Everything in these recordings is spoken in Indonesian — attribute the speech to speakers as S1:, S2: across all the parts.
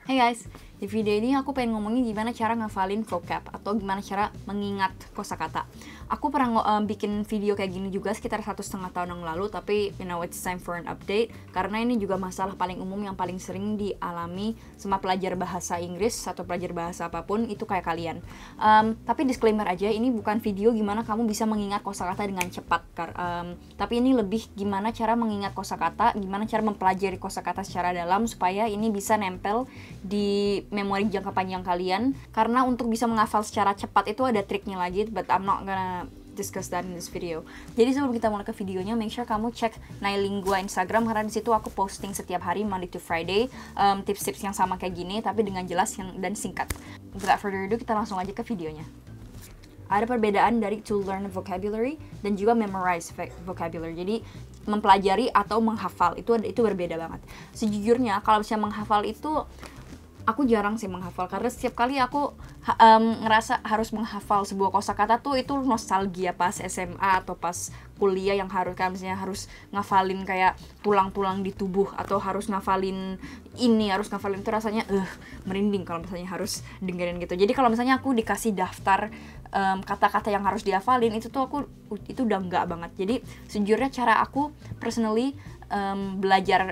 S1: Hey guys, di video ini aku pengen ngomongin gimana cara ngafalin vocab atau gimana cara mengingat kosakata. Aku pernah bikin video kayak gini juga sekitar 1,5 tahun yang lalu, tapi it's time for an update karena ini juga masalah paling umum yang paling sering dialami sama pelajar bahasa Inggris atau pelajar bahasa apapun itu kayak kalian. Tapi disclaimer aja, ini bukan video gimana kamu bisa mengingat kosakata dengan cepat, tapi ini lebih gimana cara mengingat kosakata, gimana cara mempelajari kosakata secara dalam supaya ini bisa nempel di memori jangka panjang kalian. Karena untuk bisa menghafal secara cepat itu ada triknya lagi, but I'm not gonna discuss that in this video. Jadi sebelum kita mulai ke videonya, make sure kamu cek Nailingua Instagram karena di situ aku posting setiap hari Monday to Friday tips-tips yang sama kayak gini tapi dengan jelas dan singkat. Without further ado, kita langsung aja ke videonya. Ada perbedaan dari to learn vocabulary dan juga memorize vocabulary. Jadi mempelajari atau menghafal itu berbeda banget. Sejujurnya kalau misalnya menghafal itu aku jarang sih menghafal karena setiap kali aku ngerasa harus menghafal sebuah kosakata tuh itu nostalgia pas SMA atau pas kuliah yang misalnya harus ngafalin kayak tulang-tulang di tubuh atau harus ngafalin itu rasanya merinding kalau misalnya harus dengerin gitu. Jadi kalau misalnya aku dikasih daftar kata-kata yang harus dihafalin itu udah enggak banget. Jadi sejujurnya cara aku personally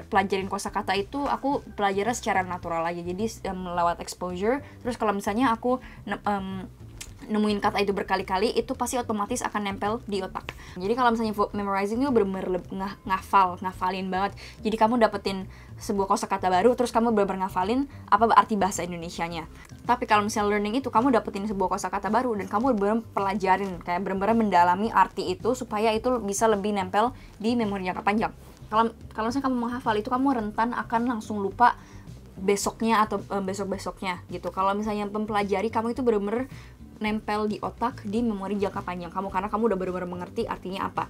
S1: pelajarin kosakata itu aku belajarnya secara natural aja, jadi lewat exposure. Terus kalau misalnya aku nemuin kata itu berkali-kali, itu pasti otomatis akan nempel di otak. Jadi kalau misalnya memorizing itu bener-bener ngafalin banget. Jadi kamu dapetin sebuah kosakata baru, terus kamu bener-bener ngafalin apa arti bahasa Indonesianya. Tapi kalau misalnya learning itu kamu dapetin sebuah kosakata baru dan kamu bener-bener pelajarin, kayak bener-bener mendalami arti itu supaya itu bisa lebih nempel di memori jangka panjang. Kalau misalnya kamu menghafal itu, kamu rentan akan langsung lupa besoknya atau besok-besoknya gitu. Kalau misalnya mempelajari, kamu itu benar-benar nempel di otak, di memori jangka panjang kamu karena kamu udah benar-benar mengerti artinya apa.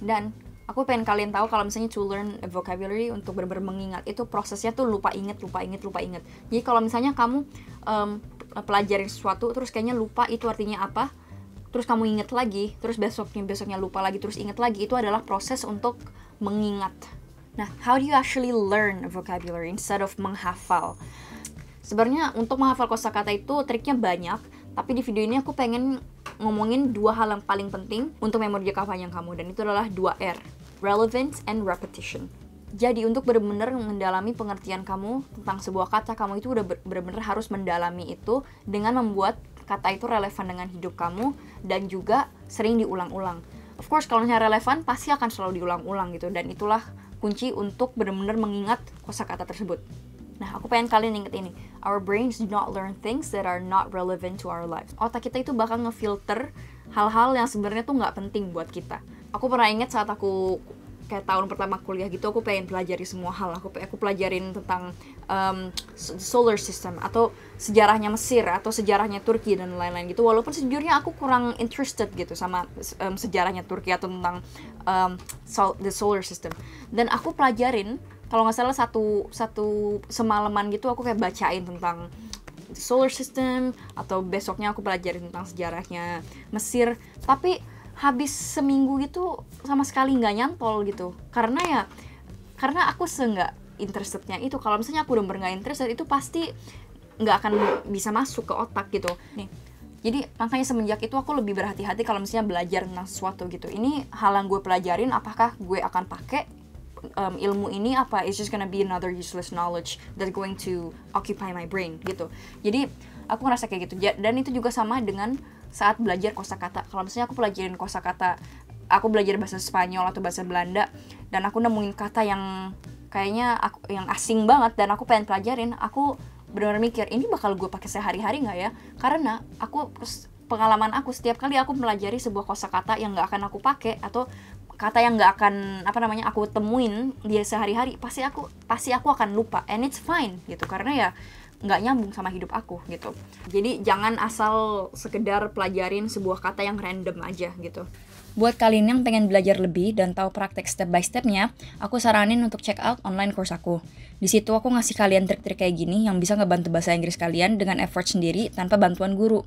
S1: Dan aku pengen kalian tahu kalau misalnya to learn a vocabulary, untuk benar-benar mengingat itu prosesnya tuh lupa inget. Jadi kalau misalnya kamu pelajarin sesuatu terus kayaknya lupa itu artinya apa, terus kamu inget lagi, terus besoknya lupa lagi, terus inget lagi, itu adalah proses untuk mengingat. Nah, how do you actually learn a vocabulary instead of menghafal? Sebenarnya untuk menghafal kosakata itu triknya banyak, tapi di video ini aku pengen ngomongin 2 hal yang paling penting untuk memori jangka panjang kamu, dan itu adalah 2 R, relevance and repetition. Jadi untuk benar-benar mendalami pengertian kamu tentang sebuah kata, kamu itu udah benar-benar harus mendalami itu dengan membuat kata itu relevan dengan hidup kamu dan juga sering diulang-ulang. Of course, kalau misalnya relevan pasti akan selalu diulang-ulang gitu, dan itulah kunci untuk benar-benar mengingat kosakata tersebut. Nah, aku pengen kalian inget ini. Our brains do not learn things that are not relevant to our lives. Otak kita itu bakal ngefilter hal-hal yang sebenarnya tuh nggak penting buat kita. Aku pernah inget saat aku kayak tahun pertama kuliah gitu, aku pengen pelajari semua hal. Aku pelajarin tentang solar system atau sejarahnya Mesir atau sejarahnya Turki dan lain-lain gitu. Walaupun sejujurnya aku kurang interested gitu sama sejarahnya Turki atau tentang the solar system. Dan aku pelajarin, kalau nggak salah satu semalaman gitu aku kayak bacain tentang solar system, atau besoknya aku pelajarin tentang sejarahnya Mesir. Tapi habis seminggu gitu sama sekali nggak nyantol gitu, karena aku nggak interestednya itu. Kalau misalnya aku udah nggak interested, itu pasti nggak akan bisa masuk ke otak gitu nih. Jadi makanya semenjak itu aku lebih berhati-hati kalau misalnya belajar tentang sesuatu gitu. Ini hal yang gue pelajarin, apakah gue akan pakai ilmu ini, apa it's just gonna be another useless knowledge that's going to occupy my brain gitu. Jadi aku ngerasa kayak gitu. Dan itu juga sama dengan saat belajar kosakata. Kalau misalnya aku pelajarin kosakata, aku belajar bahasa Spanyol atau bahasa Belanda, dan aku nemuin kata yang kayaknya yang asing banget dan aku pengen pelajarin, aku benar-benar mikir, ini bakal gue pakai sehari-hari nggak ya? Karena pengalaman aku, setiap kali aku pelajari sebuah kosakata yang nggak akan aku pakai atau kata yang nggak akan aku temuin di sehari-hari, pasti aku akan lupa, and it's fine gitu, karena ya nggak nyambung sama hidup aku gitu. Jadi jangan asal sekedar pelajarin sebuah kata yang random aja gitu. Buat kalian yang pengen belajar lebih dan tahu praktek step by stepnya, aku saranin untuk check out online course aku. Di situ aku ngasih kalian trik-trik kayak gini yang bisa ngebantu bahasa Inggris kalian dengan effort sendiri tanpa bantuan guru.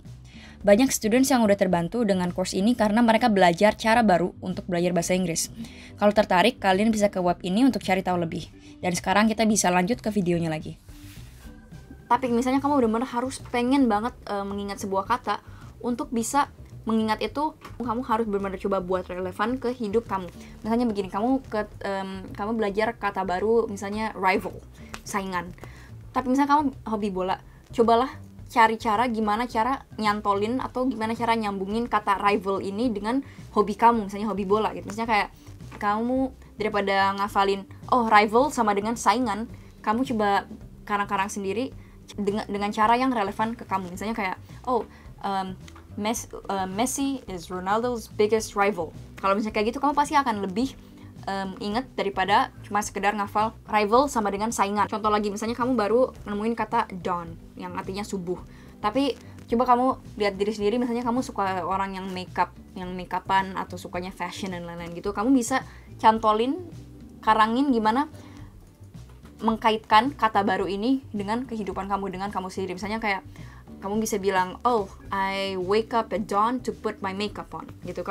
S1: Banyak students yang udah terbantu dengan course ini karena mereka belajar cara baru untuk belajar bahasa Inggris. Kalau tertarik, kalian bisa ke web ini untuk cari tahu lebih. Dan sekarang kita bisa lanjut ke videonya lagi. Tapi misalnya kamu benar-benar harus pengen banget mengingat sebuah kata, untuk bisa mengingat itu kamu harus benar-benar coba buat relevan ke hidup kamu. Misalnya begini, kamu belajar kata baru, misalnya rival, saingan. Tapi misalnya kamu hobi bola, cobalah cari cara gimana cara nyantolin atau gimana cara nyambungin kata rival ini dengan hobi kamu, misalnya hobi bola gitu. Misalnya kayak kamu daripada ngafalin rival sama dengan saingan, kamu coba karang-karang sendiri dengan cara yang relevan ke kamu. Misalnya kayak Messi is Ronaldo's biggest rival. Kalau misalnya kayak gitu, kamu pasti akan lebih inget daripada cuma sekedar ngafal rival sama dengan saingan. Contoh lagi, misalnya kamu baru nemuin kata dawn yang artinya subuh, tapi coba kamu lihat diri sendiri, misalnya kamu suka orang yang makeupan atau sukanya fashion dan lain-lain gitu, kamu bisa karangin gimana mengkaitkan kata baru ini dengan kehidupan kamu, dengan kamu sendiri. Misalnya kayak kamu bisa bilang, I wake up at dawn to put my makeup on gitu.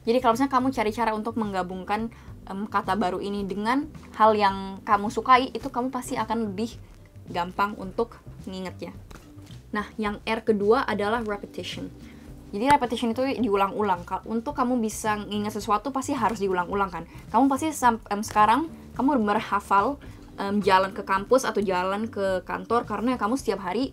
S1: Jadi kalau misalnya kamu cari cara untuk menggabungkan kata baru ini dengan hal yang kamu sukai, itu kamu pasti akan lebih gampang untuk ngingetnya. Nah, yang R kedua adalah repetition. Jadi repetition itu diulang-ulang. Untuk kamu bisa nginget sesuatu pasti harus diulang-ulang kan. Kamu pasti sekarang kamu benar hafal jalan ke kampus atau jalan ke kantor karena kamu setiap hari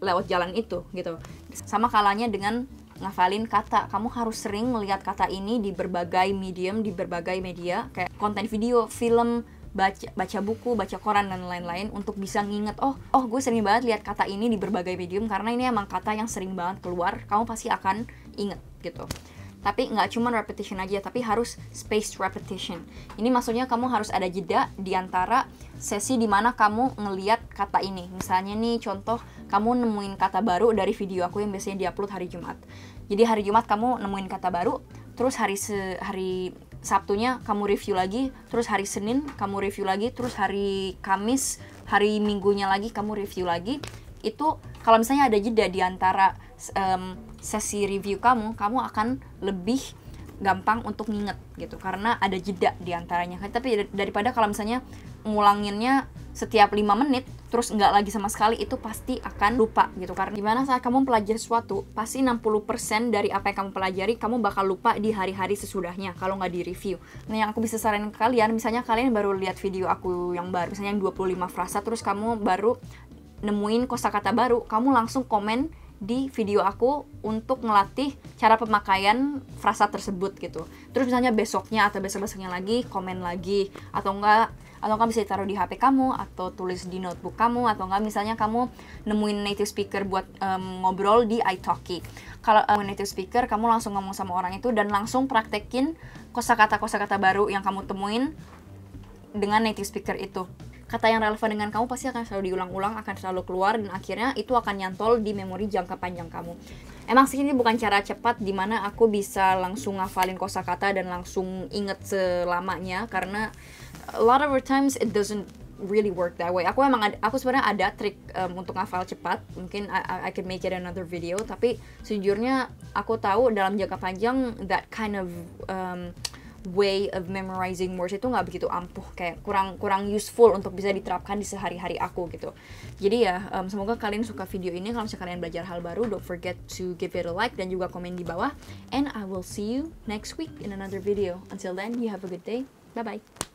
S1: lewat jalan itu gitu. Sama kalanya dengan ngafalin kata, kamu harus sering melihat kata ini di berbagai medium, di berbagai media kayak konten video, film, baca buku, baca koran dan lain-lain, untuk bisa nginget gue sering banget lihat kata ini di berbagai medium karena ini emang kata yang sering banget keluar. Kamu pasti akan inget gitu. Tapi nggak cuma repetition aja, tapi harus spaced repetition. Ini maksudnya kamu harus ada jeda di antara sesi dimana kamu ngeliat kata ini. Misalnya nih contoh, kamu nemuin kata baru dari video aku yang biasanya diupload hari Jumat. Jadi hari Jumat kamu nemuin kata baru, terus hari Sabtunya kamu review lagi, terus hari Senin kamu review lagi, terus hari Kamis, hari Minggunya lagi kamu review lagi. Itu kalau misalnya ada jeda di antara sesi review kamu akan lebih gampang untuk nginget gitu, karena ada jeda di antaranya. Tapi daripada kalau misalnya ngulanginnya setiap 5 menit terus nggak lagi sama sekali, itu pasti akan lupa gitu. Karena gimana saat kamu pelajari sesuatu, pasti 60% dari apa yang kamu pelajari kamu bakal lupa di hari-hari sesudahnya kalau nggak di review. Nah, yang aku bisa saranin ke kalian, misalnya kalian baru lihat video aku yang baru, misalnya yang 25 frasa, terus kamu baru nemuin kosakata baru, kamu langsung komen di video aku untuk ngelatih cara pemakaian frasa tersebut gitu. Terus misalnya besoknya atau besok-besoknya lagi komen lagi, atau enggak bisa ditaruh di HP kamu atau tulis di notebook kamu, atau enggak misalnya kamu nemuin native speaker buat ngobrol di italki. Kalau native speaker, kamu langsung ngomong sama orang itu dan langsung praktekin kosakata baru yang kamu temuin dengan native speaker itu. Kata yang relevan dengan kamu pasti akan selalu diulang-ulang, akan selalu keluar, dan akhirnya itu akan nyantol di memori jangka panjang kamu. Emang sih ini bukan cara cepat dimana aku bisa langsung ngafalin kosakata dan langsung inget selamanya, karena a lot of times it doesn't really work that way. Aku sebenarnya ada trik untuk ngafal cepat. Mungkin I could make it another video, tapi sejujurnya aku tahu dalam jangka panjang that kind of way of memorizing words itu nggak begitu ampuh, kayak kurang useful untuk bisa diterapkan di sehari-hari aku gitu. Jadi ya semoga kalian suka video ini. Kalau misalnya kalian belajar hal baru, don't forget to give it a like dan juga komen di bawah, and I will see you next week in another video. Until then, you have a good day. Bye bye.